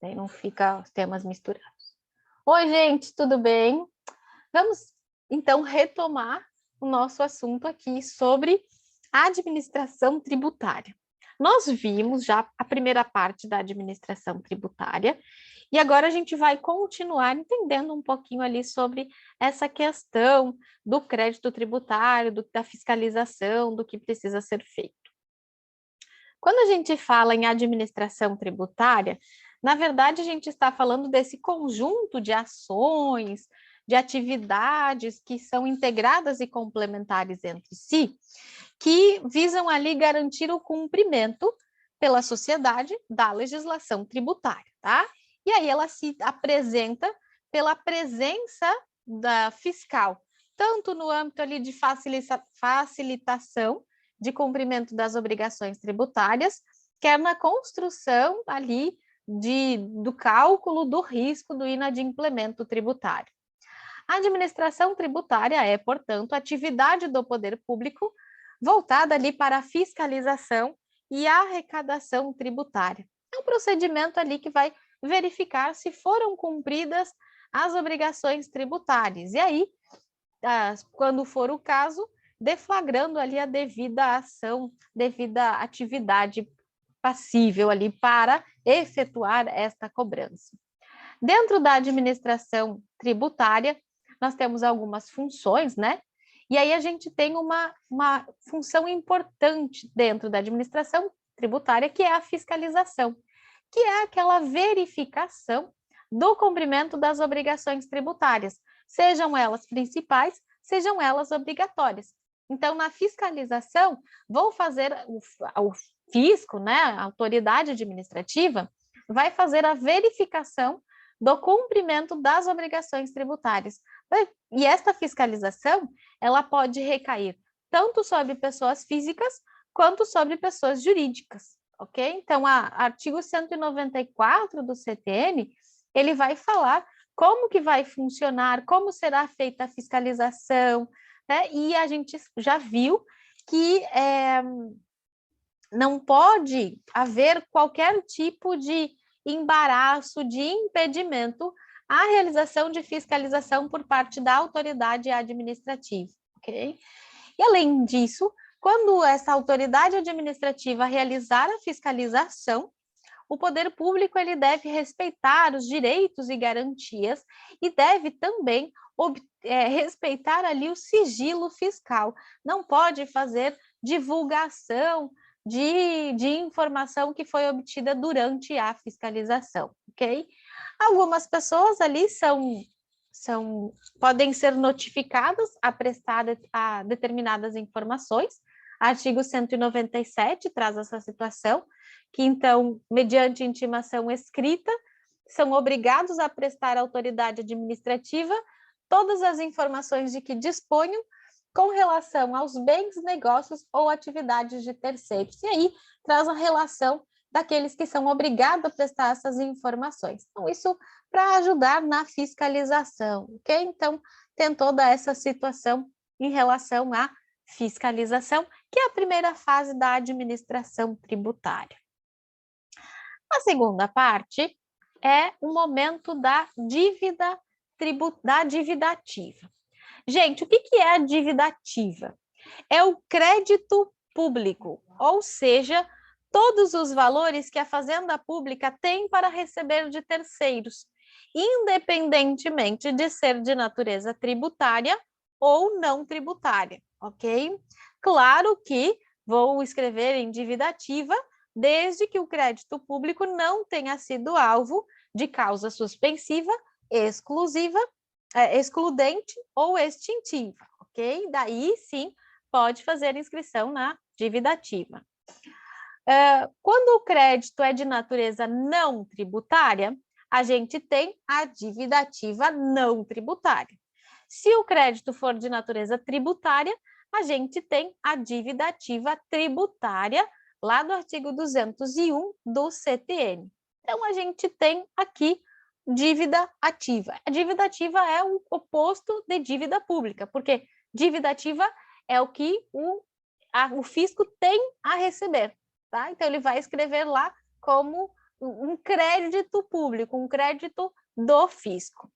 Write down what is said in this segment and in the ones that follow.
Daí não fica os temas misturados. Oi, gente, tudo bem? Vamos, então, retomar o nosso assunto aqui sobre a administração tributária. Nós vimos já a primeira parte da administração tributária e agora a gente vai continuar entendendo um pouquinho ali sobre essa questão do crédito tributário, da fiscalização, do que precisa ser feito. Quando a gente fala em administração tributária, na verdade, a gente está falando desse conjunto de ações, de atividades que são integradas e complementares entre si, que visam ali garantir o cumprimento pela sociedade da legislação tributária, tá? E aí ela se apresenta pela presença da fiscal, tanto no âmbito ali de facilitação de cumprimento das obrigações tributárias, quer na construção ali do cálculo do risco do inadimplemento tributário. A administração tributária é, portanto, atividade do poder público voltada ali para a fiscalização e a arrecadação tributária. É um procedimento ali que vai verificar se foram cumpridas as obrigações tributárias. E aí, quando for o caso, deflagrando ali a devida ação, devida atividade passível ali para efetuar esta cobrança. Dentro da administração tributária, nós temos algumas funções, né? E aí a gente tem uma função importante dentro da administração tributária, que é a fiscalização, que é aquela verificação do cumprimento das obrigações tributárias, sejam elas principais, sejam elas obrigatórias. Então, na fiscalização, vou fazer o fisco, né, a autoridade administrativa, vai fazer a verificação do cumprimento das obrigações tributárias. E esta fiscalização, ela pode recair tanto sobre pessoas físicas quanto sobre pessoas jurídicas, ok? Então, o artigo 194 do CTN, ele vai falar como que vai funcionar, como será feita a fiscalização, né? E a gente já viu que não pode haver qualquer tipo de embaraço, de impedimento à realização de fiscalização por parte da autoridade administrativa, ok? E além disso, quando essa autoridade administrativa realizar a fiscalização, o poder público ele deve respeitar os direitos e garantias e deve também respeitar ali o sigilo fiscal. Não pode fazer divulgação de informação que foi obtida durante a fiscalização, ok? Algumas pessoas ali podem ser notificadas a prestar a determinadas informações. Artigo 197 traz essa situação, que então, mediante intimação escrita, são obrigados a prestar à autoridade administrativa todas as informações de que disponham com relação aos bens, negócios ou atividades de terceiros. E aí traz a relação daqueles que são obrigados a prestar essas informações. Então, isso para ajudar na fiscalização, ok? Então, tem toda essa situação em relação à fiscalização, que é a primeira fase da administração tributária. A segunda parte é o momento da dívida ativa. Gente, o que é a dívida ativa? É o crédito público, ou seja, todos os valores que a Fazenda Pública tem para receber de terceiros, independentemente de ser de natureza tributária ou não tributária, ok? Claro que vou escrever em dívida ativa, desde que o crédito público não tenha sido alvo de causa suspensiva, excludente ou extintiva, ok? Daí, sim, pode fazer inscrição na dívida ativa. Quando o crédito é de natureza não tributária, a gente tem a dívida ativa não tributária. Se o crédito for de natureza tributária, a gente tem a dívida ativa tributária, lá do artigo 201 do CTN. Então, a gente tem aqui dívida ativa. A dívida ativa é o oposto de dívida pública, porque dívida ativa é o que o fisco tem a receber, tá? Então, ele vai escrever lá como um crédito público, um crédito do fisco.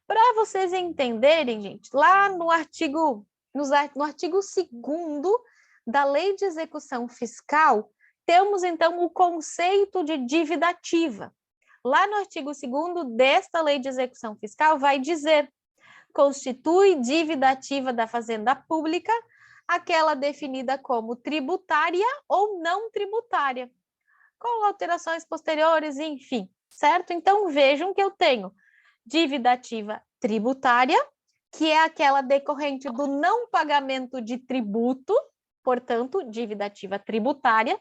Para vocês entenderem, gente, lá no artigo 2º da Lei de Execução Fiscal, temos, então, o conceito de dívida ativa. Lá no artigo 2º desta Lei de Execução Fiscal vai dizer: constitui dívida ativa da Fazenda Pública aquela definida como tributária ou não tributária, com alterações posteriores, enfim, certo? Então, vejam que eu tenho dívida ativa tributária, que é aquela decorrente do não pagamento de tributo, portanto, dívida ativa tributária,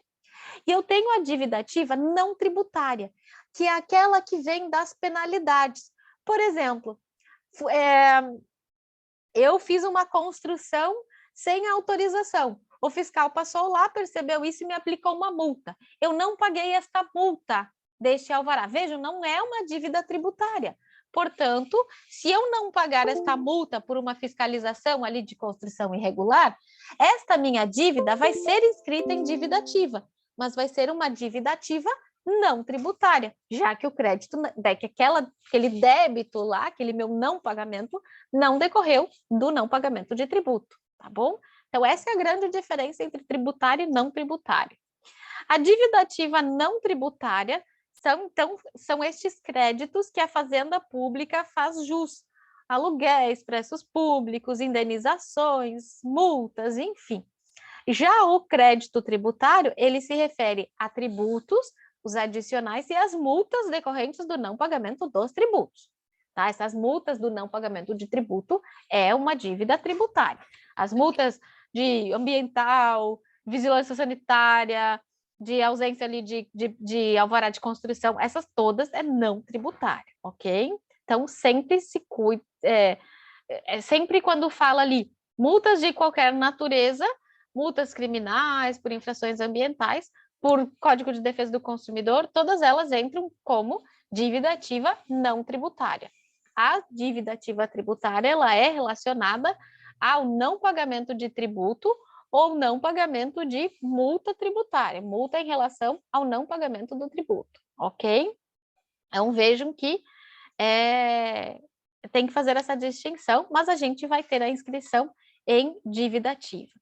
e eu tenho a dívida ativa não tributária, que é aquela que vem das penalidades. Por exemplo, eu fiz uma construção sem autorização. O fiscal passou lá, percebeu isso e me aplicou uma multa. Eu não paguei esta multa deste alvará. Vejam, não é uma dívida tributária. Portanto, se eu não pagar esta multa por uma fiscalização ali de construção irregular, esta minha dívida vai ser inscrita em dívida ativa, mas vai ser uma dívida ativa não tributária, já que o crédito, que aquele débito lá, aquele meu não pagamento, não decorreu do não pagamento de tributo, tá bom? Então, essa é a grande diferença entre tributário e não tributário. A dívida ativa não tributária são estes créditos que a Fazenda Pública faz jus: aluguéis, preços públicos, indenizações, multas, enfim. Já o crédito tributário, ele se refere a tributos, os adicionais e as multas decorrentes do não pagamento dos tributos. Tá? Essas multas do não pagamento de tributo é uma dívida tributária. As multas de ambiental, vigilância sanitária, de ausência ali de alvará de construção, essas todas é não tributária, ok? Então, sempre se cuide, sempre quando fala ali multas de qualquer natureza, multas criminais, por infrações ambientais, por Código de Defesa do Consumidor, todas elas entram como dívida ativa não tributária. A dívida ativa tributária, ela é relacionada ao não pagamento de tributo ou não pagamento de multa tributária, multa em relação ao não pagamento do tributo, ok? Então, vejam que tem que fazer essa distinção, mas a gente vai ter a inscrição em dívida ativa.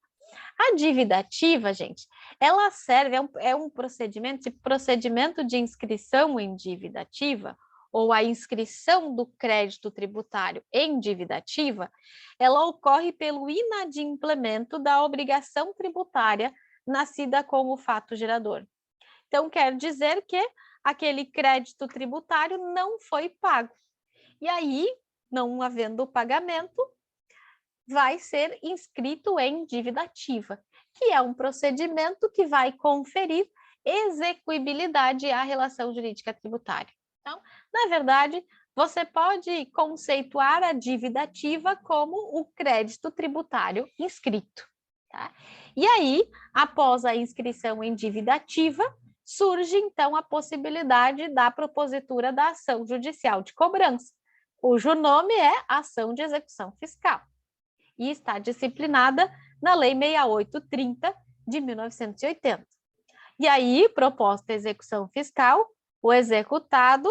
A dívida ativa, gente, ela serve, é um procedimento de inscrição em dívida ativa, ou a inscrição do crédito tributário em dívida ativa, ela ocorre pelo inadimplemento da obrigação tributária nascida com o fato gerador. Então, quer dizer que aquele crédito tributário não foi pago. E aí, não havendo pagamento, vai ser inscrito em dívida ativa, que é um procedimento que vai conferir execuibilidade à relação jurídica tributária. Então, na verdade, você pode conceituar a dívida ativa como o crédito tributário inscrito. Tá? E aí, após a inscrição em dívida ativa, surge, então, a possibilidade da propositura da ação judicial de cobrança, cujo nome é ação de execução fiscal, e está disciplinada na Lei 6830 de 1980. E aí, proposta a execução fiscal, o executado,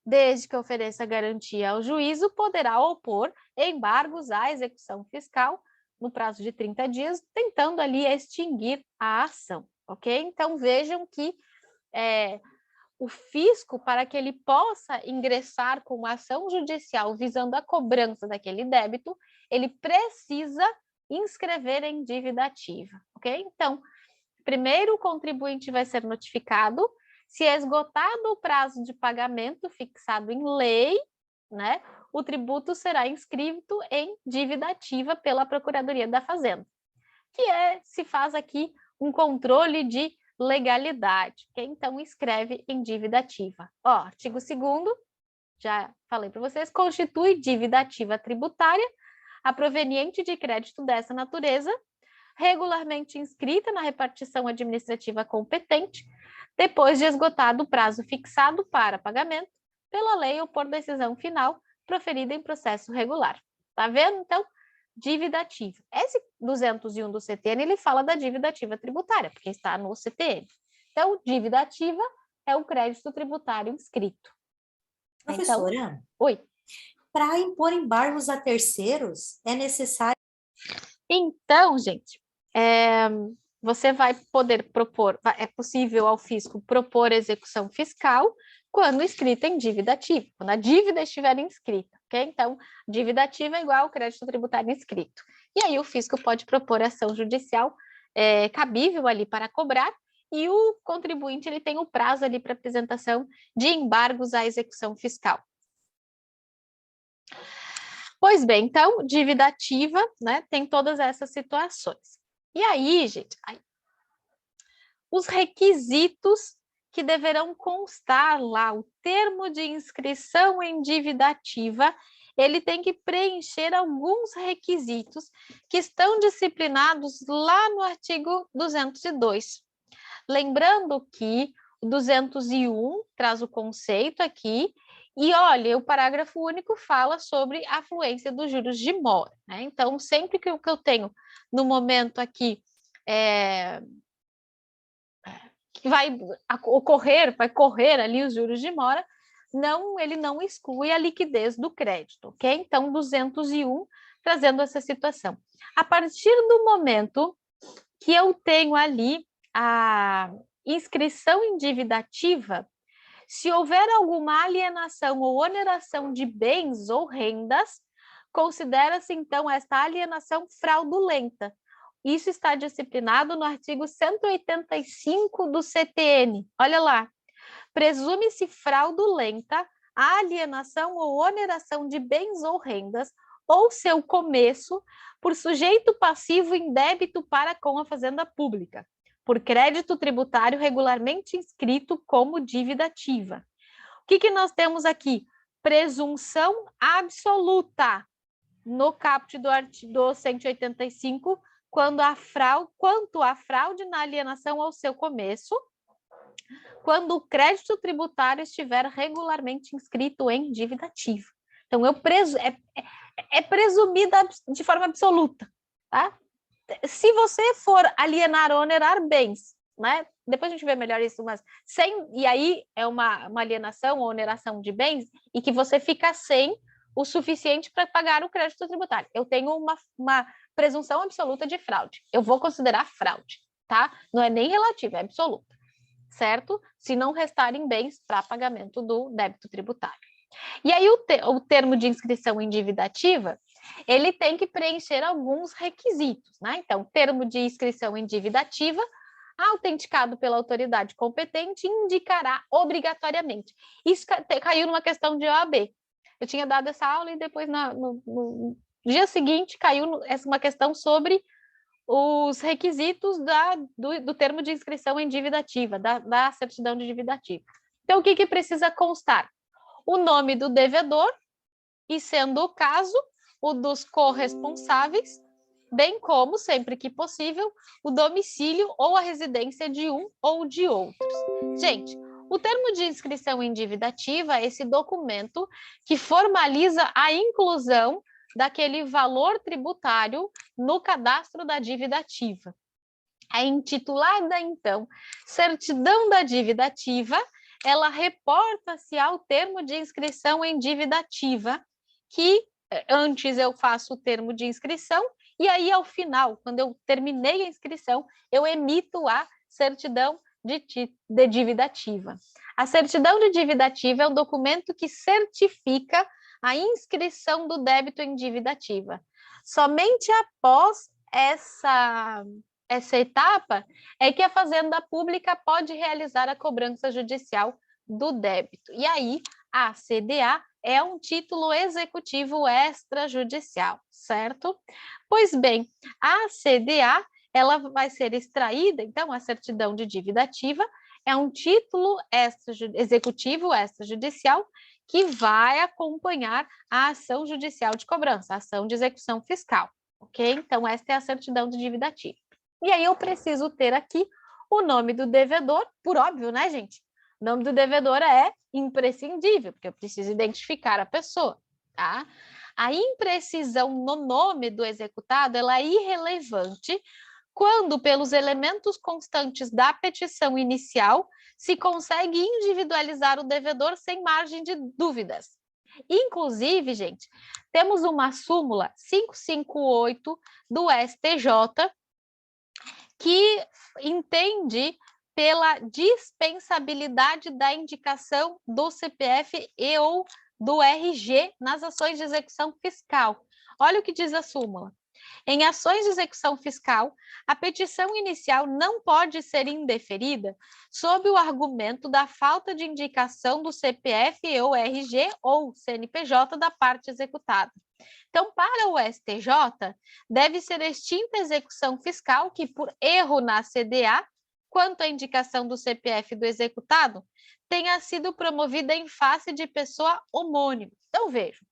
desde que ofereça garantia ao juízo, poderá opor embargos à execução fiscal no prazo de 30 dias, tentando ali extinguir a ação, ok? Então, vejam que o fisco, para que ele possa ingressar com uma ação judicial visando a cobrança daquele débito, ele precisa inscrever em dívida ativa, ok? Então, primeiro o contribuinte vai ser notificado, se esgotado o prazo de pagamento fixado em lei, né, o tributo será inscrito em dívida ativa pela Procuradoria da Fazenda, que se faz aqui um controle de legalidade, que então escreve em dívida ativa. Ó, artigo 2º, já falei para vocês, constitui dívida ativa tributária a proveniente de crédito dessa natureza, regularmente inscrita na repartição administrativa competente, depois de esgotado o prazo fixado para pagamento pela lei ou por decisão final proferida em processo regular. Tá vendo? Então, dívida ativa. Esse 201 do CTN, ele fala da dívida ativa tributária, porque está no CTN. Então, dívida ativa é o crédito tributário inscrito. Professora, Então, oi. Para impor embargos a terceiros, é necessário... Então, gente, você vai poder propor, é possível ao fisco propor execução fiscal quando inscrita em dívida ativa, quando a dívida estiver inscrita, ok? Então, dívida ativa é igual ao crédito tributário inscrito. E aí o fisco pode propor ação judicial cabível ali para cobrar, e o contribuinte ele tem o prazo ali para apresentação de embargos à execução fiscal. Pois bem, então, dívida ativa, né, tem todas essas situações. E aí, gente, os requisitos que deverão constar lá, o termo de inscrição em dívida ativa, ele tem que preencher alguns requisitos que estão disciplinados lá no artigo 202. Lembrando que o 201 traz o conceito aqui, e olha, o parágrafo único fala sobre a afluência dos juros de mora, né? Então, sempre que eu tenho no momento aqui que vai correr ali os juros de mora, ele não exclui a liquidez do crédito, ok? Então, 201 trazendo essa situação. A partir do momento que eu tenho ali a inscrição em dívida ativa, se houver alguma alienação ou oneração de bens ou rendas, considera-se, então, esta alienação fraudulenta. Isso está disciplinado no artigo 185 do CTN. Olha lá. Presume-se fraudulenta a alienação ou oneração de bens ou rendas, ou seu começo, por sujeito passivo em débito para com a Fazenda Pública, por crédito tributário regularmente inscrito como dívida ativa. O que nós temos aqui? Presunção absoluta no caput do 185, quanto à fraude na alienação ao seu começo, quando o crédito tributário estiver regularmente inscrito em dívida ativa. Então, é presumida de forma absoluta, tá? Se você for alienar ou onerar bens, né? Depois a gente vê melhor isso, mas e aí é uma alienação ou oneração de bens e que você fica sem o suficiente para pagar o crédito tributário. Eu tenho uma presunção absoluta de fraude. Eu vou considerar fraude, tá? Não é nem relativa, é absoluta, certo? Se não restarem bens para pagamento do débito tributário. E aí o termo de inscrição em dívida ativa, ele tem que preencher alguns requisitos, né? Então, termo de inscrição em dívida ativa, autenticado pela autoridade competente, indicará obrigatoriamente. Isso caiu numa questão de OAB. Eu tinha dado essa aula e depois no dia seguinte caiu uma questão sobre os requisitos do termo de inscrição em dívida ativa, da certidão de dívida ativa. Então, o que precisa constar? O nome do devedor e, sendo o caso, o dos corresponsáveis, bem como, sempre que possível, o domicílio ou a residência de um ou de outros. Gente, o termo de inscrição em dívida ativa é esse documento que formaliza a inclusão daquele valor tributário no cadastro da dívida ativa. É intitulada, então, certidão da dívida ativa, ela reporta-se ao termo de inscrição em dívida ativa, que antes eu faço o termo de inscrição, e aí, ao final, quando eu terminei a inscrição, eu emito a certidão de dívida ativa. A certidão de dívida ativa é um documento que certifica a inscrição do débito em dívida ativa. Somente após essa etapa é que a Fazenda Pública pode realizar a cobrança judicial do débito. E aí, a CDA é um título executivo extrajudicial, certo? Pois bem, a CDA, ela vai ser extraída, então, a certidão de dívida ativa é um título executivo extrajudicial que vai acompanhar a ação judicial de cobrança, a ação de execução fiscal, ok? Então, esta é a certidão de dívida ativa. E aí eu preciso ter aqui o nome do devedor, por óbvio, né, gente? O nome do devedor é imprescindível, porque eu preciso identificar a pessoa, tá? A imprecisão no nome do executado, ela é irrelevante quando, pelos elementos constantes da petição inicial, se consegue individualizar o devedor sem margem de dúvidas. Inclusive, gente, temos uma súmula 558 do STJ que entende pela dispensabilidade da indicação do CPF e ou do RG nas ações de execução fiscal. Olha o que diz a súmula. Em ações de execução fiscal, a petição inicial não pode ser indeferida sob o argumento da falta de indicação do CPF ou RG ou CNPJ da parte executada. Então, para o STJ, deve ser extinta a execução fiscal que, por erro na CDA, quanto à indicação do CPF do executado, tenha sido promovida em face de pessoa homônima. Então, vejam,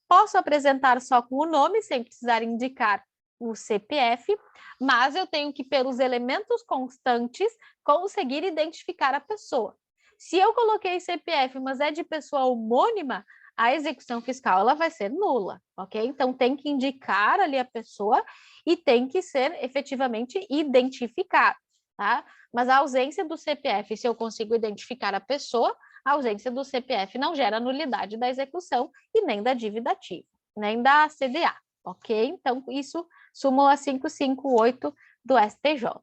posso apresentar só com o nome, sem precisar indicar o CPF, mas eu tenho que, pelos elementos constantes, conseguir identificar a pessoa. Se eu coloquei CPF, mas é de pessoa homônima, a execução fiscal ela vai ser nula, ok? Então, tem que indicar ali a pessoa e tem que ser efetivamente identificado, tá? Mas a ausência do CPF, se eu consigo identificar a pessoa, a ausência do CPF não gera nulidade da execução e nem da dívida ativa, nem da CDA, ok? Então, isso, súmula 558 do STJ. O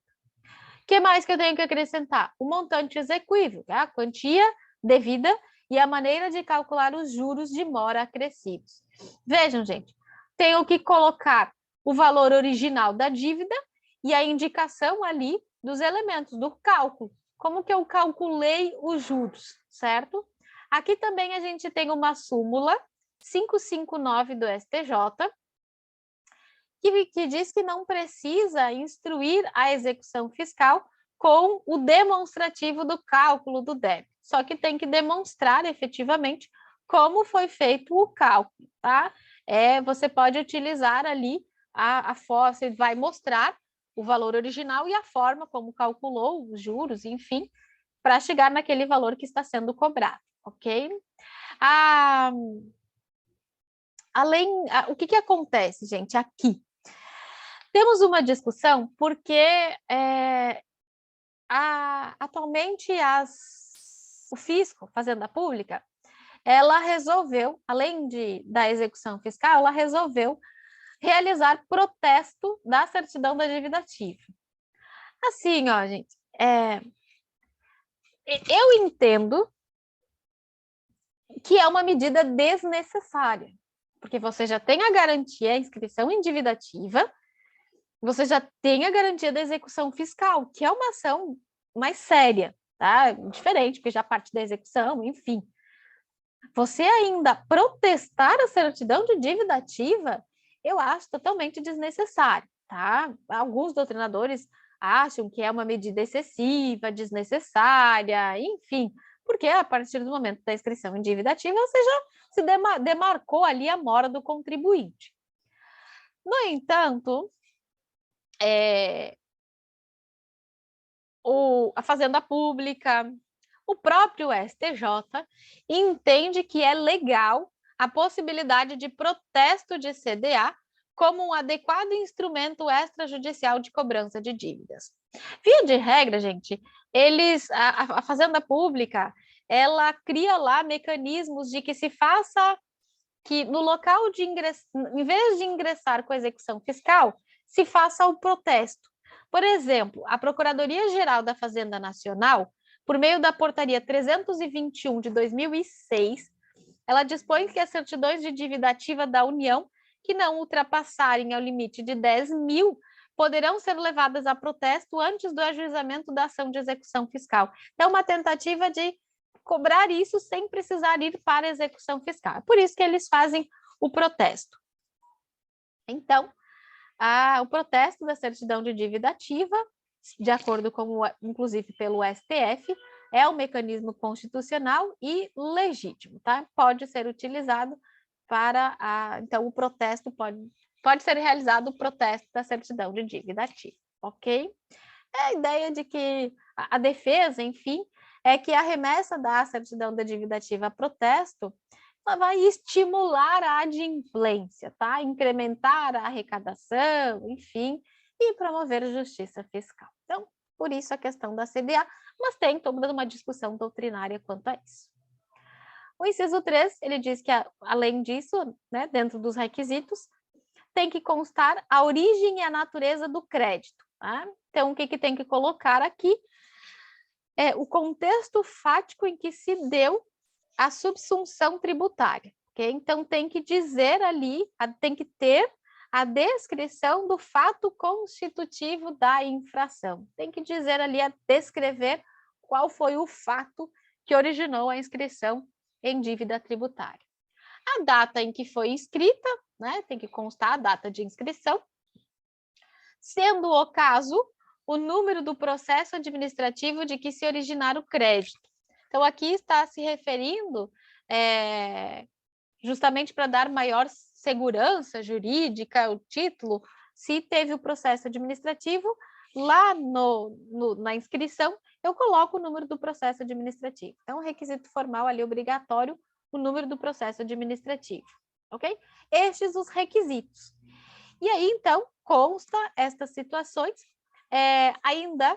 que mais que eu tenho que acrescentar? O montante exequível, a quantia devida e a maneira de calcular os juros de mora acrescidos. Vejam, gente, tenho que colocar o valor original da dívida e a indicação ali dos elementos do cálculo. Como que eu calculei os juros, certo? Aqui também a gente tem uma súmula 559 do STJ, que diz que não precisa instruir a execução fiscal com o demonstrativo do cálculo do débito. Só que tem que demonstrar efetivamente como foi feito o cálculo, tá? Você pode utilizar ali você vai mostrar o valor original e a forma como calculou os juros, enfim, para chegar naquele valor que está sendo cobrado, ok? O que acontece, gente, aqui? Temos uma discussão porque atualmente o fisco, Fazenda Pública, ela resolveu, além da execução fiscal, ela resolveu realizar protesto da certidão da dívida ativa. Assim, ó, gente, eu entendo que é uma medida desnecessária, porque você já tem a garantia, a inscrição em dívida ativa, você já tem a garantia da execução fiscal, que é uma ação mais séria, tá? Diferente, porque já parte da execução, enfim. Você ainda protestar a certidão de dívida ativa, eu acho totalmente desnecessário, tá? Alguns doutrinadores acham que é uma medida excessiva, desnecessária, enfim, porque a partir do momento da inscrição em dívida ativa, você já se demarcou ali a mora do contribuinte. No entanto, a Fazenda Pública, o próprio STJ entende que é legal a possibilidade de protesto de CDA como um adequado instrumento extrajudicial de cobrança de dívidas. Via de regra, gente, a Fazenda Pública, ela cria lá mecanismos de que se faça que no local de ingressar, em vez de ingressar com a execução fiscal, se faça o protesto. Por exemplo, a Procuradoria-Geral da Fazenda Nacional, por meio da Portaria 321 de 2006, ela dispõe que as certidões de dívida ativa da União que não ultrapassarem ao limite de 10 mil poderão ser levadas a protesto antes do ajuizamento da ação de execução fiscal. Então, uma tentativa de cobrar isso sem precisar ir para a execução fiscal. É por isso que eles fazem o protesto. Então, o protesto da certidão de dívida ativa, de acordo com, inclusive pelo STF, é um mecanismo constitucional e legítimo, tá? Pode ser utilizado então o protesto pode ser realizado o protesto da certidão de dívida ativa, ok? É a ideia de que a defesa, enfim, é que a remessa da certidão da dívida ativa a protesto ela vai estimular a adimplência, tá? Incrementar a arrecadação, enfim, e promover justiça fiscal. Então, Por isso a questão da CDA, mas tem toda uma discussão doutrinária quanto a isso. O inciso 3, ele diz que, além disso, né, dentro dos requisitos, tem que constar a origem e a natureza do crédito. Tá? Então, o que tem que colocar aqui é o contexto fático em que se deu a subsunção tributária. Okay? Então, tem que dizer ali, tem que ter a descrição do fato constitutivo da infração. Tem que dizer ali, descrever qual foi o fato que originou a inscrição em dívida tributária. A data em que foi inscrita, né, tem que constar a data de inscrição, sendo o caso o número do processo administrativo de que se originar o crédito. Então, aqui está se referindo justamente para dar maior segurança jurídica, o título, se teve o processo administrativo, lá na inscrição, eu coloco o número do processo administrativo. Então, requisito formal ali obrigatório, o número do processo administrativo, ok? Estes os requisitos. E aí, então, consta estas situações, ainda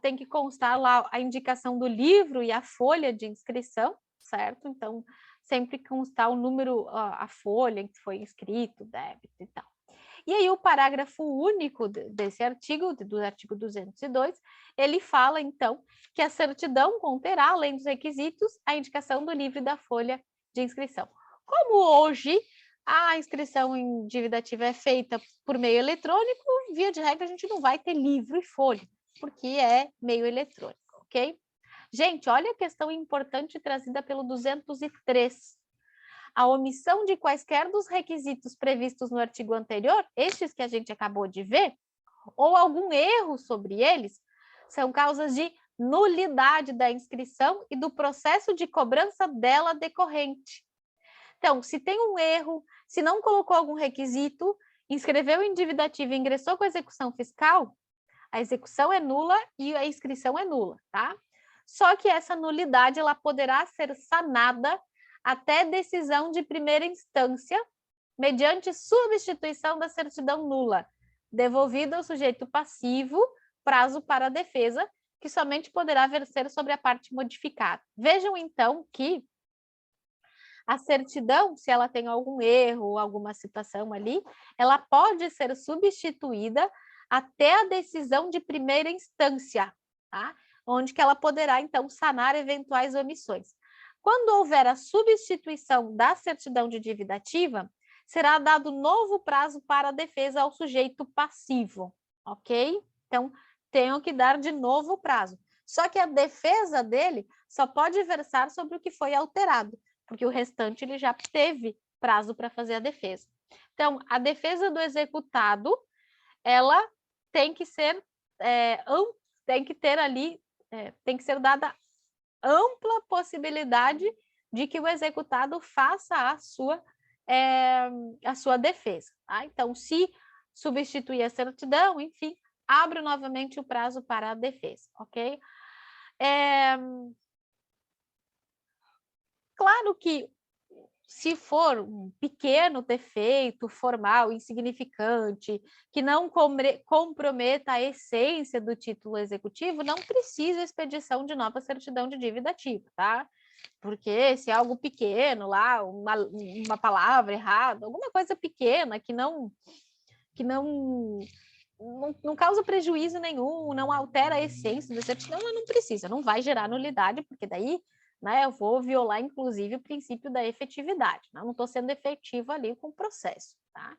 tem que constar lá a indicação do livro e a folha de inscrição, certo? Então, sempre constar o número, a folha em que foi inscrito, débito e tal. E aí o parágrafo único desse artigo, do artigo 202, ele fala, então, que a certidão conterá, além dos requisitos, a indicação do livro e da folha de inscrição. Como hoje a inscrição em dívida ativa é feita por meio eletrônico, via de regra a gente não vai ter livro e folha, porque é meio eletrônico, ok? Gente, olha a questão importante trazida pelo 203. A omissão de quaisquer dos requisitos previstos no artigo anterior, estes que a gente acabou de ver, ou algum erro sobre eles, são causas de nulidade da inscrição e do processo de cobrança dela decorrente. Então, se tem um erro, se não colocou algum requisito, inscreveu em dívida ativa e ingressou com a execução fiscal, a execução é nula e a inscrição é nula, tá? Só que essa nulidade ela poderá ser sanada até decisão de primeira instância, mediante substituição da certidão nula, devolvida ao sujeito passivo, prazo para a defesa, que somente poderá versar sobre a parte modificada. Vejam, então, que a certidão, se ela tem algum erro, alguma situação ali, ela pode ser substituída até a decisão de primeira instância, tá? Onde que ela poderá, então, sanar eventuais omissões. Quando houver a substituição da certidão de dívida ativa, será dado novo prazo para a defesa ao sujeito passivo, ok? Então, tenho que dar de novo o prazo. Só que a defesa dele só pode versar sobre o que foi alterado, porque o restante ele já teve prazo para fazer a defesa. Então, a defesa do executado, ela tem que ser, tem que ter ali, tem que ser dada ampla possibilidade de que o executado faça a sua defesa. Tá? Então, se substituir a certidão, enfim, abre novamente o prazo para a defesa, ok? Claro que, se for um pequeno defeito formal, insignificante, que não comprometa a essência do título executivo, não precisa expedição de nova certidão de dívida ativa, tá? Porque se é algo pequeno lá, uma palavra errada, alguma coisa pequena que não causa prejuízo nenhum, não altera a essência da certidão, ela não precisa, não vai gerar nulidade, porque daí, né, eu vou violar, inclusive, o princípio da efetividade, né? Não estou sendo efetivo ali com o processo, tá?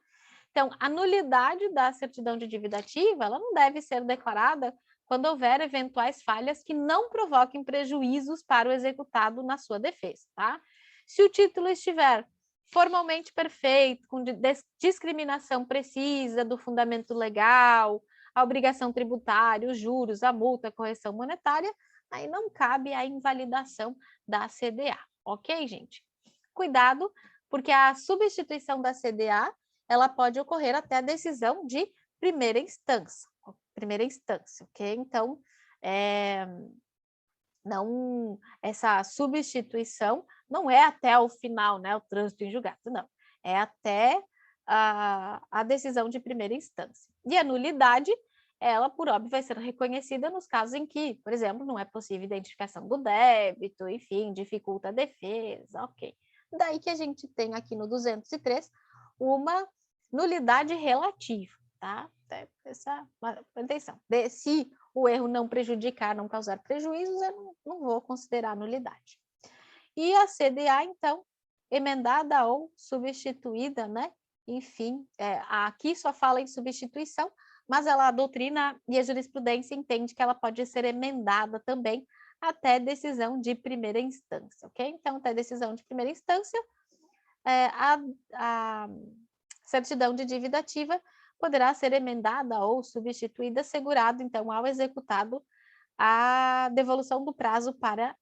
Então, a nulidade da certidão de dívida ativa, ela não deve ser declarada quando houver eventuais falhas que não provoquem prejuízos para o executado na sua defesa, tá? Se o título estiver formalmente perfeito, com discriminação precisa do fundamento legal, a obrigação tributária, os juros, a multa, a correção monetária, aí não cabe a invalidação da CDA, ok, gente? Cuidado, porque a substituição da CDA, ela pode ocorrer até a decisão de primeira instância, ok? Então, essa substituição não é até o final, né, o trânsito em julgado, não. É até a decisão de primeira instância. E a nulidade ela, por óbvio, vai ser reconhecida nos casos em que, por exemplo, não é possível identificação do débito, enfim, dificulta a defesa, ok. Daí que a gente tem aqui no 203 uma nulidade relativa, tá? Essa atenção. Se o erro não prejudicar, não causar prejuízos, eu não vou considerar nulidade. E a CDA, então, emendada ou substituída, né? Enfim, aqui só fala em substituição, mas a doutrina e a jurisprudência entende que ela pode ser emendada também até decisão de primeira instância, ok? Então, até decisão de primeira instância, a certidão de dívida ativa poderá ser emendada ou substituída, assegurado, então, ao executado a devolução do prazo para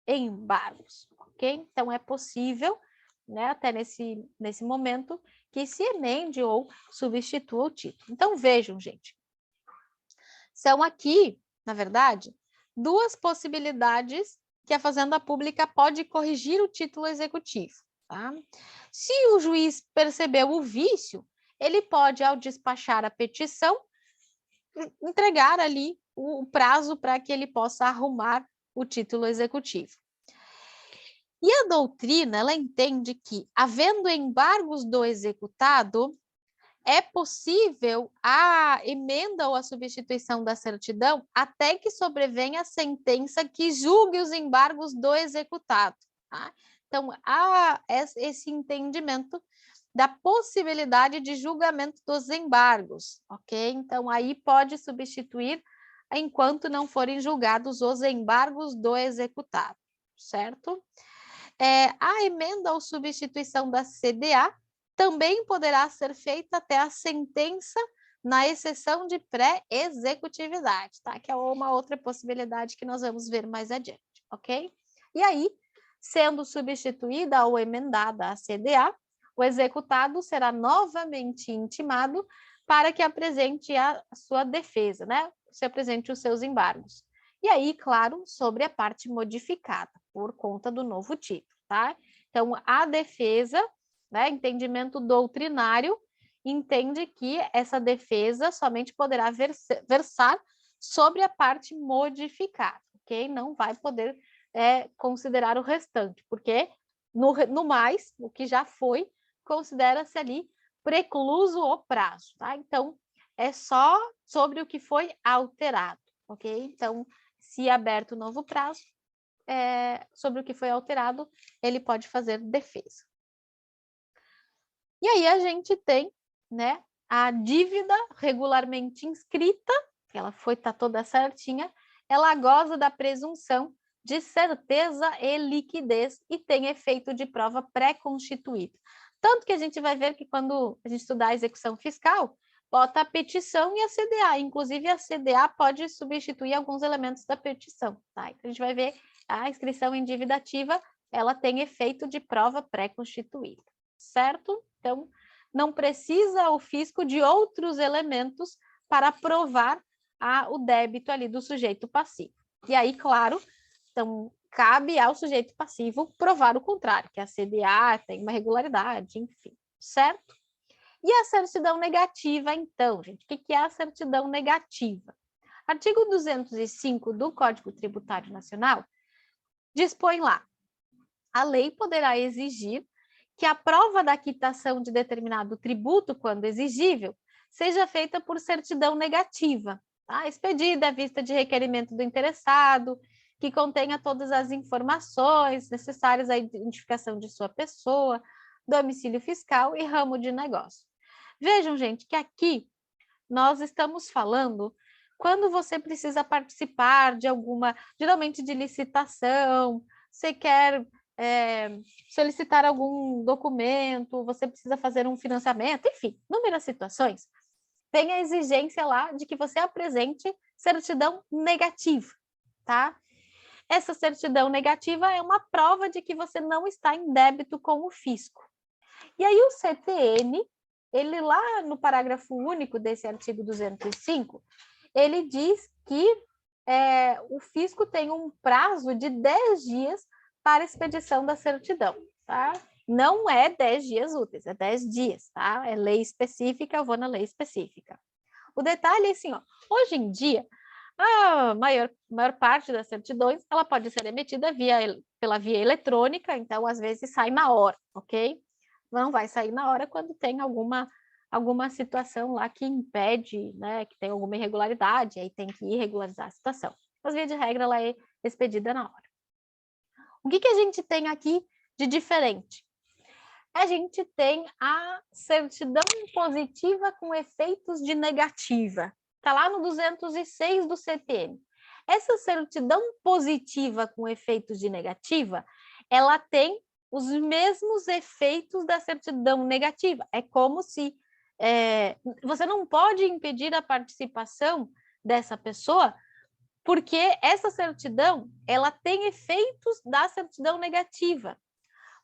embargos, ok? Então, é possível, né, até nesse momento, que se emende ou substitua o título. Então, vejam, gente, são aqui, na verdade, duas possibilidades que a Fazenda Pública pode corrigir o título executivo, tá? Se o juiz percebeu o vício, ele pode, ao despachar a petição, entregar ali o prazo para que ele possa arrumar o título executivo. E a doutrina, ela entende que, havendo embargos do executado, é possível a emenda ou a substituição da certidão até que sobrevenha a sentença que julgue os embargos do executado. Tá? Então, há esse entendimento da possibilidade de julgamento dos embargos, ok? Então, aí pode substituir enquanto não forem julgados os embargos do executado, certo? A emenda ou substituição da CDA também poderá ser feita até a sentença na exceção de pré-executividade, tá? Que é uma outra possibilidade que nós vamos ver mais adiante, ok? E aí, sendo substituída ou emendada a CDA, o executado será novamente intimado para que apresente a sua defesa, né? Se apresente os seus embargos. E aí, claro, sobre a parte modificada, por conta do novo título, tá? Então, a defesa, né, entendimento doutrinário, entende que essa defesa somente poderá versar sobre a parte modificada, ok? Não vai poder considerar o restante, porque no mais, o que já foi, considera-se ali precluso o prazo, tá? Então, é só sobre o que foi alterado, ok? Então, se aberto novo prazo, sobre o que foi alterado, ele pode fazer defesa. E aí a gente tem, né, a dívida regularmente inscrita, ela tá toda certinha, ela goza da presunção de certeza e liquidez e tem efeito de prova pré-constituída. Tanto que a gente vai ver que quando a gente estudar a execução fiscal, bota a petição e a CDA. Inclusive, a CDA pode substituir alguns elementos da petição, tá? Então, a gente vai ver a inscrição em dívida ativa, ela tem efeito de prova pré-constituída, certo? Então, não precisa o fisco de outros elementos para provar o débito ali do sujeito passivo. E aí, claro, então, cabe ao sujeito passivo provar o contrário, que a CDA tem uma regularidade, enfim, certo? E a certidão negativa, então, gente, o que é a certidão negativa? Artigo 205 do Código Tributário Nacional dispõe lá: a lei poderá exigir que a prova da quitação de determinado tributo, quando exigível, seja feita por certidão negativa, tá? Expedida à vista de requerimento do interessado, que contenha todas as informações necessárias à identificação de sua pessoa, domicílio fiscal e ramo de negócio. Vejam, gente, que aqui nós estamos falando quando você precisa participar de alguma, geralmente de licitação, você quer solicitar algum documento, você precisa fazer um financiamento, enfim, inúmeras situações, tem a exigência lá de que você apresente certidão negativa, tá? Essa certidão negativa é uma prova de que você não está em débito com o fisco. E aí o CTN, ele lá no parágrafo único desse artigo 205, ele diz que o fisco tem um prazo de 10 dias para expedição da certidão, tá? Não é 10 dias úteis, é 10 dias, tá? É lei específica, eu vou na lei específica. O detalhe é assim, ó, hoje em dia, a maior parte das certidões, ela pode ser emitida pela via eletrônica, então, às vezes, sai na hora, ok? Não vai sair na hora quando tem alguma situação lá que impede, né, que tem alguma irregularidade, aí tem que ir regularizar a situação. Mas, via de regra, ela é expedida na hora. O que a gente tem aqui de diferente? A gente tem a certidão positiva com efeitos de negativa. Está lá no 206 do CPM. Essa certidão positiva com efeitos de negativa, ela tem os mesmos efeitos da certidão negativa. É como se você não pode impedir a participação dessa pessoa, porque essa certidão ela tem efeitos da certidão negativa.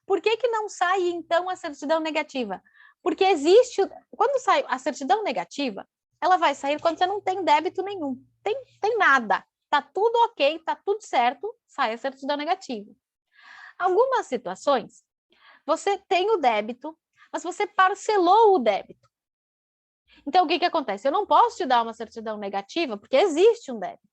Por que não sai, então, a certidão negativa? Porque existe, quando sai a certidão negativa, ela vai sair quando você não tem débito nenhum, tem nada, tá tudo ok, tá tudo certo, sai a certidão negativa. Algumas situações, você tem o débito, mas você parcelou o débito. Então, o que acontece? Eu não posso te dar uma certidão negativa, porque existe um débito.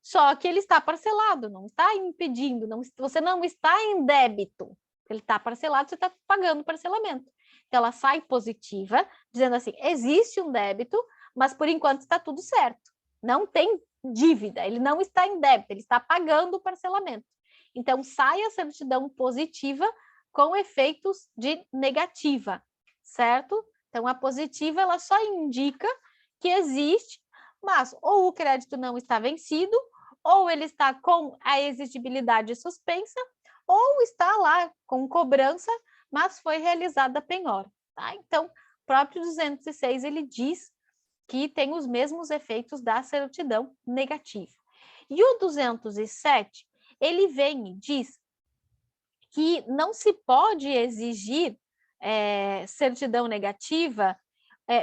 Só que ele está parcelado, não está impedindo, você não está em débito. Ele está parcelado, você está pagando o parcelamento. Então, ela sai positiva, dizendo assim, existe um débito, mas por enquanto está tudo certo. Não tem dívida, ele não está em débito, ele está pagando o parcelamento. Então, sai a certidão positiva com efeitos de negativa, certo? Então, a positiva, ela só indica que existe, mas ou o crédito não está vencido, ou ele está com a exigibilidade suspensa, ou está lá com cobrança, mas foi realizada a penhora. Tá? Então, o próprio 206, ele diz que tem os mesmos efeitos da certidão negativa. E o 207, ele vem e diz que não se pode exigir certidão negativa,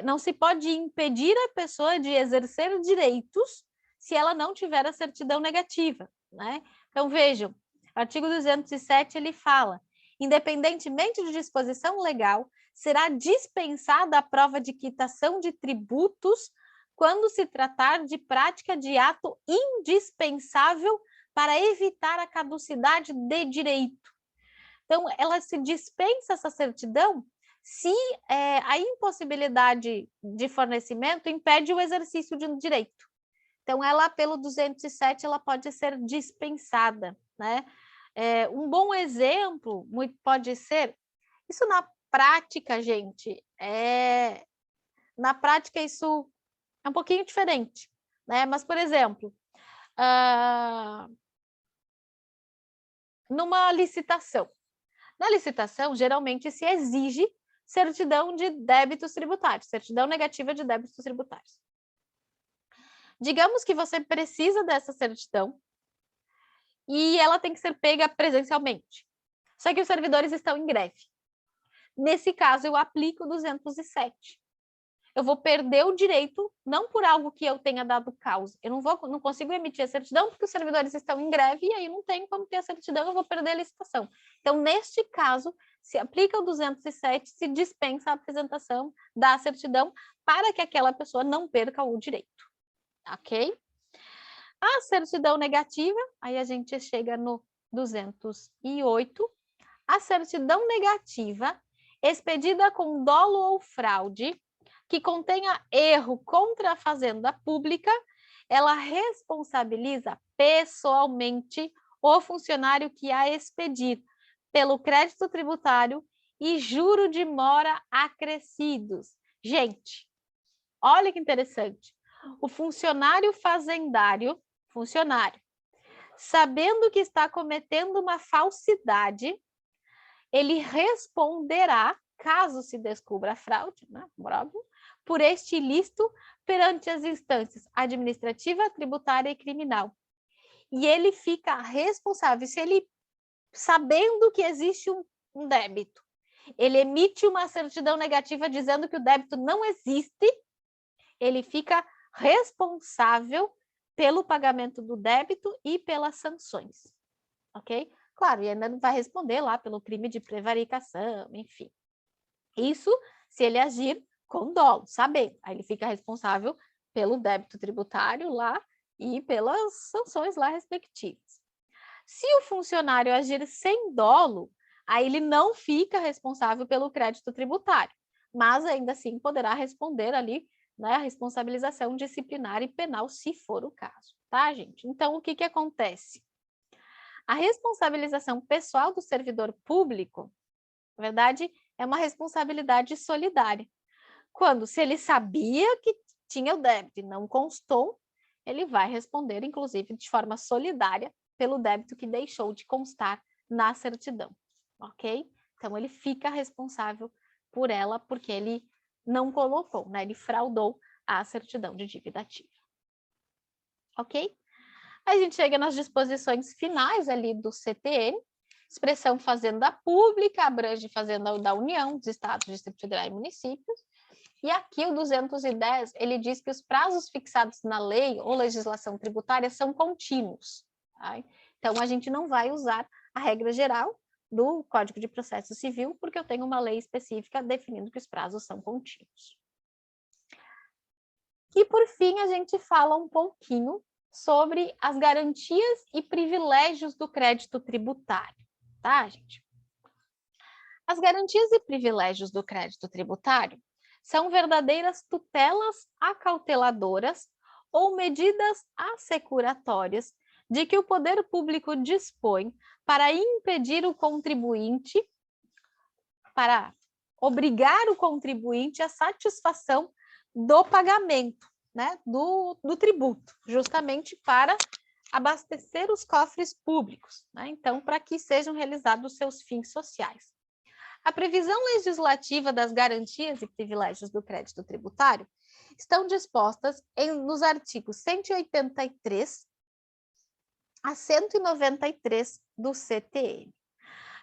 não se pode impedir a pessoa de exercer direitos se ela não tiver a certidão negativa, né? Então, vejam, artigo 207, ele fala, independentemente de disposição legal, será dispensada a prova de quitação de tributos quando se tratar de prática de ato indispensável para evitar a caducidade de direito. Então, ela se dispensa essa certidão se a impossibilidade de fornecimento impede o exercício de um direito. Então, ela, pelo 207, ela pode ser dispensada, né? Um bom exemplo pode ser, isso na prática, gente, na prática isso é um pouquinho diferente, né? Mas, por exemplo, numa licitação. Na licitação, geralmente se exige certidão de débitos tributários, certidão negativa de débitos tributários. Digamos que você precisa dessa certidão e ela tem que ser pega presencialmente. Só que os servidores estão em greve. Nesse caso, eu aplico o 207. Eu vou perder o direito, não por algo que eu tenha dado causa. Eu não consigo emitir a certidão porque os servidores estão em greve e aí não tem como ter a certidão, eu vou perder a licitação. Então, neste caso, se aplica o 207, se dispensa a apresentação da certidão para que aquela pessoa não perca o direito. Ok? A certidão negativa, aí a gente chega no 208. A certidão negativa, expedida com dolo ou fraude, que contenha erro contra a fazenda pública, ela responsabiliza pessoalmente o funcionário que a expedir pelo crédito tributário e juro de mora acrescidos. Gente, olha que interessante. O funcionário fazendário, sabendo que está cometendo uma falsidade, ele responderá, caso se descubra a fraude, né, óbvio, por este ilícito perante as instâncias administrativa, tributária e criminal. E ele fica responsável, se ele, sabendo que existe um débito, ele emite uma certidão negativa dizendo que o débito não existe, ele fica responsável pelo pagamento do débito e pelas sanções, ok? Claro, e ainda não vai responder lá pelo crime de prevaricação, enfim. Isso se ele agir Com dolo, sabendo. Aí ele fica responsável pelo débito tributário lá e pelas sanções lá respectivas. Se o funcionário agir sem dolo, aí ele não fica responsável pelo crédito tributário, mas ainda assim poderá responder ali, né, a responsabilização disciplinar e penal, se for o caso, tá, gente? Então, o que que acontece? A responsabilização pessoal do servidor público, na verdade, é uma responsabilidade solidária. Quando, se ele sabia que tinha o débito e não constou, ele vai responder, inclusive, de forma solidária pelo débito que deixou de constar na certidão, ok? Então, ele fica responsável por ela porque ele não colocou, né? Ele fraudou a certidão de dívida ativa, ok? Aí a gente chega nas disposições finais ali do CTN, expressão fazenda pública, abrange fazenda da União, dos estados, Distrito Federal e municípios. E aqui o 210, ele diz que os prazos fixados na lei ou legislação tributária são contínuos. Tá? Então, a gente não vai usar a regra geral do Código de Processo Civil, porque eu tenho uma lei específica definindo que os prazos são contínuos. E, por fim, a gente fala um pouquinho sobre as garantias e privilégios do crédito tributário, tá, gente? As garantias e privilégios do crédito tributário são verdadeiras tutelas acauteladoras ou medidas assecuratórias de que o poder público dispõe para impedir o contribuinte, para obrigar o contribuinte à satisfação do pagamento, né, do tributo, justamente para abastecer os cofres públicos, né, então, para que sejam realizados os seus fins sociais. A previsão legislativa das garantias e privilégios do crédito tributário estão dispostas nos artigos 183 a 193 do CTN.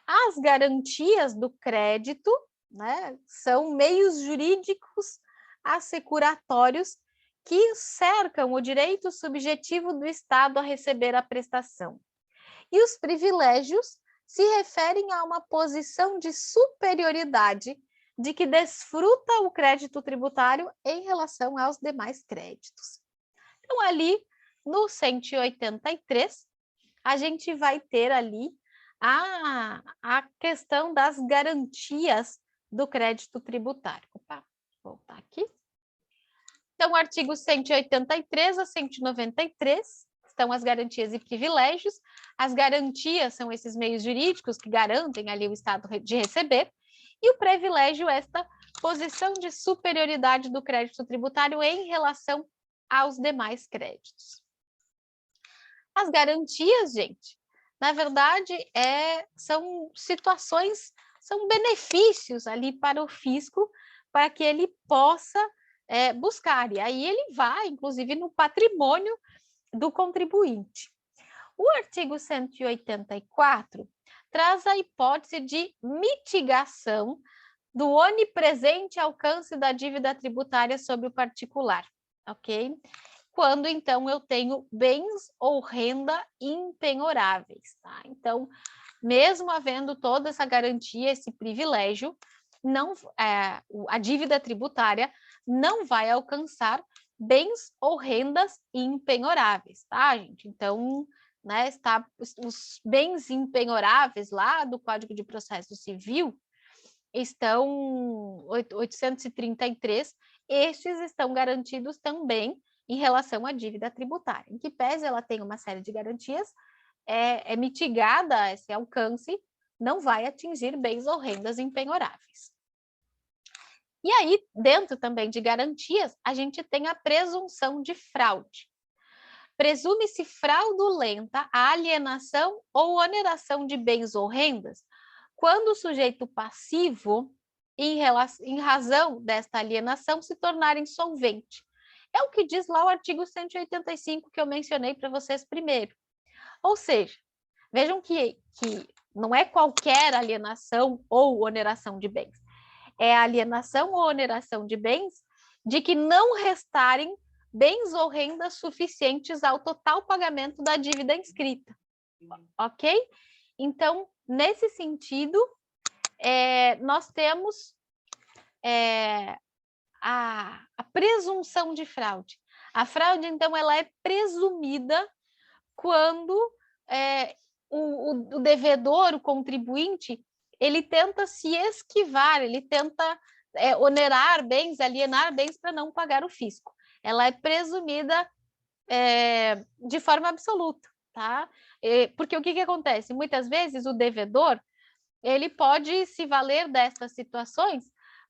As garantias do crédito, né, são meios jurídicos assecuratórios que cercam o direito subjetivo do Estado a receber a prestação. E os privilégios se referem a uma posição de superioridade de que desfruta o crédito tributário em relação aos demais créditos. Então, ali no 183, a gente vai ter ali a questão das garantias do crédito tributário. Opa, vou voltar aqui. Então, artigo 183 a 193 estão as garantias e privilégios. As garantias são esses meios jurídicos que garantem ali o Estado de receber, e o privilégio, esta posição de superioridade do crédito tributário em relação aos demais créditos. As garantias, gente, na verdade, são situações, são benefícios ali para o fisco, para que ele possa buscar. E aí ele vai, inclusive, no patrimônio do contribuinte. O artigo 184 traz a hipótese de mitigação do onipresente alcance da dívida tributária sobre o particular, ok? Quando, então, eu tenho bens ou renda impenhoráveis, tá? Então, mesmo havendo toda essa garantia, esse privilégio, a dívida tributária não vai alcançar bens ou rendas impenhoráveis, tá, gente? Então, né, os bens impenhoráveis lá do Código de Processo Civil estão 833, estes estão garantidos também em relação à dívida tributária. Em que pese ela tem uma série de garantias, é mitigada esse alcance, não vai atingir bens ou rendas impenhoráveis. E aí, dentro também de garantias, a gente tem a presunção de fraude. Presume-se fraudulenta a alienação ou oneração de bens ou rendas quando o sujeito passivo, em razão desta alienação, se tornar insolvente. É o que diz lá o artigo 185 que eu mencionei para vocês primeiro. Ou seja, vejam que não é qualquer alienação ou oneração de bens. É a alienação ou oneração de bens de que não restarem bens ou rendas suficientes ao total pagamento da dívida inscrita. Ok? Então, nesse sentido, nós temos a presunção de fraude. A fraude, então, ela é presumida quando o devedor, o contribuinte, ele tenta se esquivar, ele tenta onerar bens, alienar bens para não pagar o fisco. Ela é presumida de forma absoluta, tá? Porque o que acontece? Muitas vezes o devedor, ele pode se valer dessas situações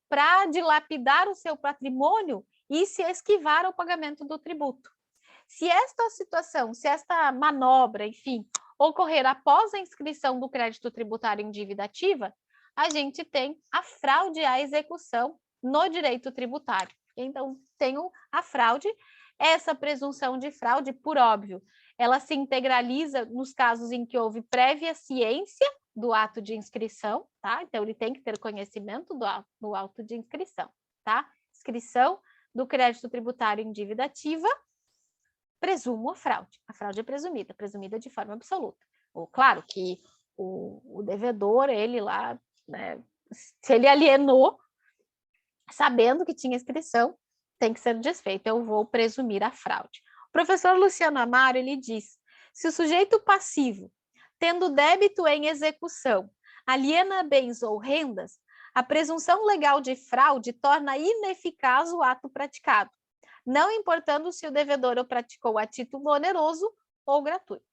para dilapidar o seu patrimônio e se esquivar ao pagamento do tributo. Se esta situação, se esta manobra, enfim, ocorrer após a inscrição do crédito tributário em dívida ativa, a gente tem a fraude à execução no direito tributário. Então, tem a fraude, essa presunção de fraude, por óbvio, ela se integraliza nos casos em que houve prévia ciência do ato de inscrição, tá? Então, ele tem que ter conhecimento do auto de inscrição, tá? Inscrição do crédito tributário em dívida ativa, presumo a fraude. A fraude é presumida de forma absoluta. Ou, claro que o devedor, ele lá, né, se ele alienou, sabendo que tinha inscrição, tem que ser desfeito. Eu vou presumir a fraude. O professor Luciano Amaro, ele diz, se o sujeito passivo, tendo débito em execução, aliena bens ou rendas, a presunção legal de fraude torna ineficaz o ato praticado, não importando se o devedor o praticou a título oneroso ou gratuito.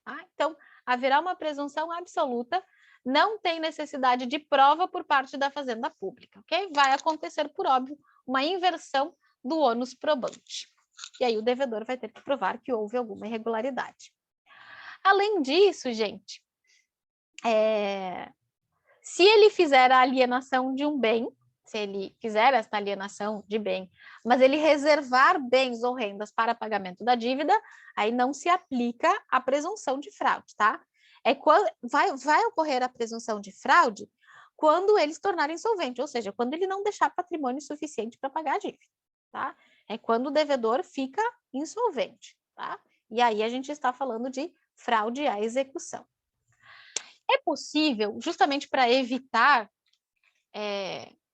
Tá? Então, haverá uma presunção absoluta, não tem necessidade de prova por parte da Fazenda Pública, ok? Vai acontecer, por óbvio, uma inversão do ônus probante. E aí o devedor vai ter que provar que houve alguma irregularidade. Além disso, gente, se ele fizer a alienação de um bem, se ele fizer esta alienação de bem, mas ele reservar bens ou rendas para pagamento da dívida, aí não se aplica a presunção de fraude, tá? Vai ocorrer a presunção de fraude quando ele se tornar insolvente, ou seja, quando ele não deixar patrimônio suficiente para pagar a dívida, tá? É quando o devedor fica insolvente, tá? E aí a gente está falando de fraude à execução. É possível, justamente para evitar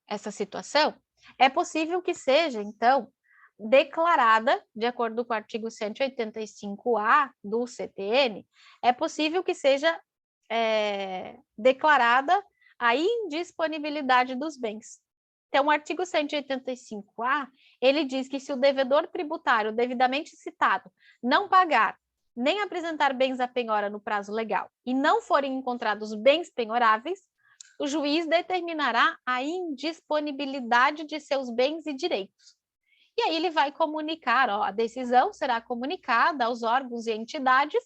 essa situação, é possível que seja, então, declarada, de acordo com o artigo 185A do CTN, é possível que seja declarada a indisponibilidade dos bens. Então, o artigo 185A, ele diz que se o devedor tributário devidamente citado não pagar nem apresentar bens à penhora no prazo legal e não forem encontrados bens penhoráveis, o juiz determinará a indisponibilidade de seus bens e direitos. E aí ele vai comunicar, a decisão será comunicada aos órgãos e entidades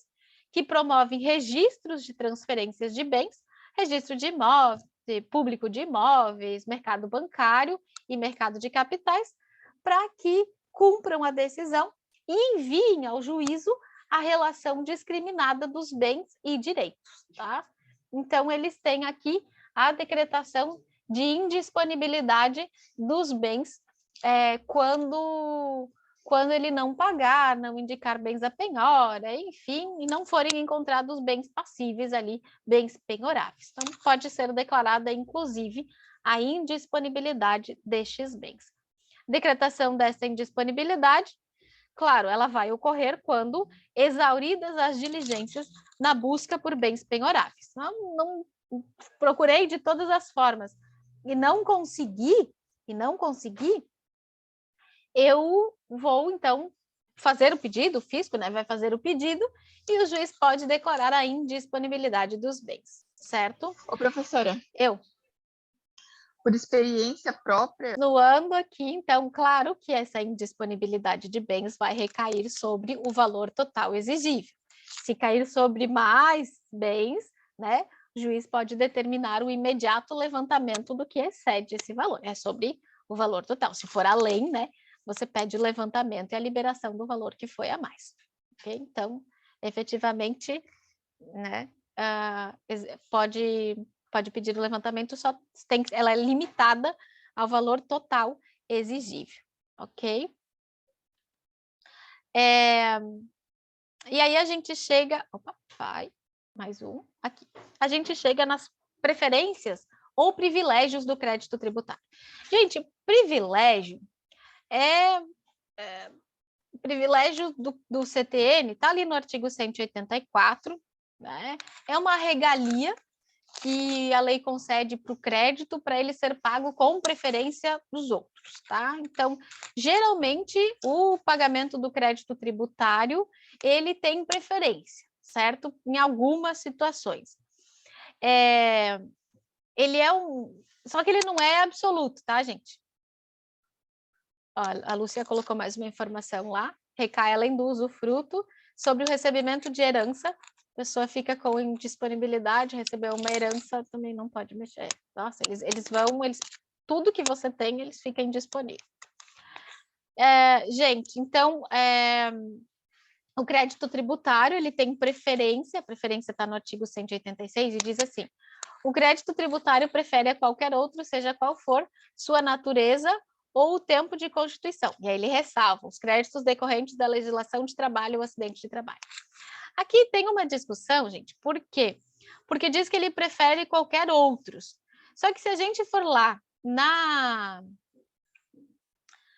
que promovem registros de transferências de bens, registro de imóveis, público de imóveis, mercado bancário e mercado de capitais, para que cumpram a decisão e enviem ao juízo a relação discriminada dos bens e direitos, tá? Então, eles têm aqui a decretação de indisponibilidade dos bens quando ele não pagar, não indicar bens à penhora, enfim, e não forem encontrados bens passíveis ali, bens penhoráveis. Então, pode ser declarada, inclusive, a indisponibilidade destes bens. Decretação dessa indisponibilidade, claro, ela vai ocorrer quando exauridas as diligências na busca por bens penhoráveis. Não procurei de todas as formas e não consegui, eu vou, então, fazer o pedido, o fisco, né, vai fazer o pedido e o juiz pode declarar a indisponibilidade dos bens, certo? Ô, professora. Eu. Por experiência própria. Continuando aqui, então, claro que essa indisponibilidade de bens vai recair sobre o valor total exigível. Se cair sobre mais bens, né, o juiz pode determinar o imediato levantamento do que excede esse valor. É sobre o valor total. Se for além, né, você pede o levantamento e a liberação do valor que foi a mais. Okay? Então, efetivamente, né, pode pedir o levantamento, ela é limitada ao valor total exigível, ok? E aí a gente chega... Opa, mais um aqui. A gente chega nas preferências ou privilégios do crédito tributário. Gente, privilégio é privilégio do CTN, está ali no artigo 184, né? É uma regalia que a lei concede para o crédito para ele ser pago com preferência dos outros, tá? Então, geralmente, o pagamento do crédito tributário, ele tem preferência, certo? Em algumas situações. Ele é só que ele não é absoluto, tá, gente? Ó, a Lúcia colocou mais uma informação lá. Recai além do usufruto sobre o recebimento de herança. A pessoa fica com indisponibilidade, recebeu uma herança, também não pode mexer. Nossa, tudo que você tem, eles ficam indisponíveis. Gente, então, o crédito tributário, ele tem preferência, a preferência está no artigo 186 e diz assim: o crédito tributário prefere a qualquer outro, seja qual for sua natureza ou o tempo de constituição. E aí ele ressalva os créditos decorrentes da legislação de trabalho ou acidente de trabalho. Aqui tem uma discussão, gente, por quê? Porque diz que ele prefere qualquer outros. Só que se a gente for lá na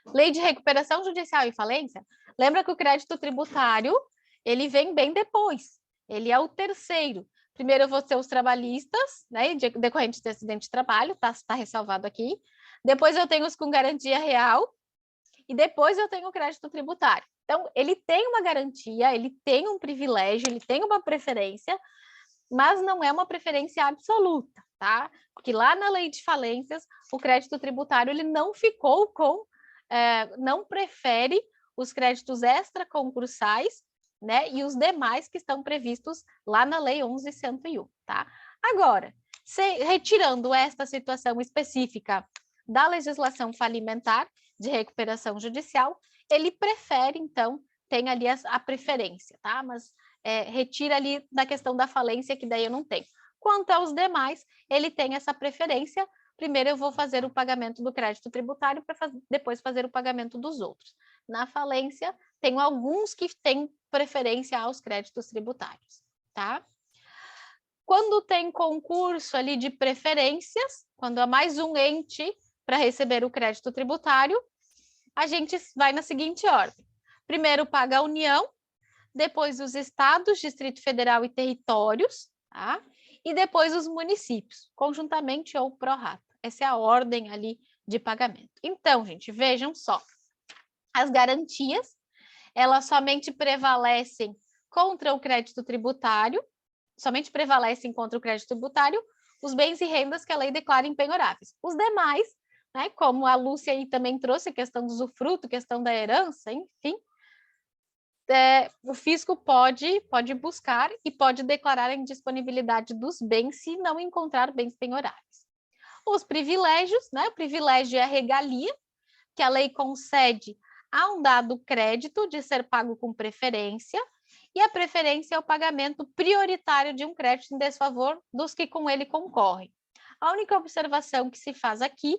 Lei de Recuperação Judicial e Falência, lembra que o crédito tributário, ele vem bem depois. Ele é o terceiro. Primeiro eu vou ter os trabalhistas, né, decorrentes de acidente de trabalho, tá ressalvado aqui. Depois eu tenho os com garantia real e depois eu tenho o crédito tributário. Então, ele tem uma garantia, ele tem um privilégio, ele tem uma preferência, mas não é uma preferência absoluta, tá? Porque lá na lei de falências, o crédito tributário ele não ficou com, não prefere os créditos extraconcursais, né? E os demais que estão previstos lá na lei 11.101, tá? Agora, retirando esta situação específica da legislação falimentar de recuperação judicial, ele prefere, então, tem ali a preferência, tá? Mas retira ali da questão da falência, que daí eu não tenho. Quanto aos demais, ele tem essa preferência. Primeiro eu vou fazer o pagamento do crédito tributário para depois fazer o pagamento dos outros. Na falência, tenho alguns que têm preferência aos créditos tributários, tá? Quando tem concurso ali de preferências, quando há mais um ente para receber o crédito tributário, a gente vai na seguinte ordem. Primeiro paga a União, depois os estados, Distrito Federal e territórios, tá? E depois os municípios, conjuntamente ou pro rata. Essa é a ordem ali de pagamento. Então, gente, vejam só. As garantias, elas somente prevalecem contra o crédito tributário, os bens e rendas que a lei declara impenhoráveis. Os demais, né, como a Lúcia aí também trouxe a questão do usufruto, questão da herança, enfim, o fisco pode buscar e pode declarar a indisponibilidade dos bens se não encontrar bens penhoráveis. Os privilégios, né? O privilégio é a regalia que a lei concede a um dado crédito de ser pago com preferência, e a preferência é o pagamento prioritário de um crédito em desfavor dos que com ele concorrem. A única observação que se faz aqui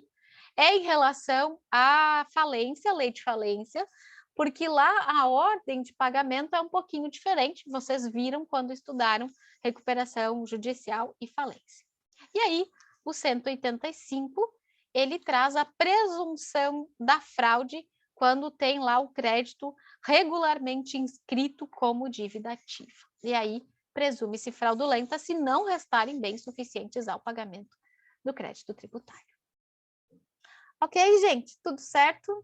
é em relação à falência, lei de falência, porque lá a ordem de pagamento é um pouquinho diferente, vocês viram quando estudaram recuperação judicial e falência. E aí, o 185, ele traz a presunção da fraude quando tem lá o crédito regularmente inscrito como dívida ativa. E aí, presume-se fraudulenta se não restarem bens suficientes ao pagamento do crédito tributário. Ok, gente? Tudo certo?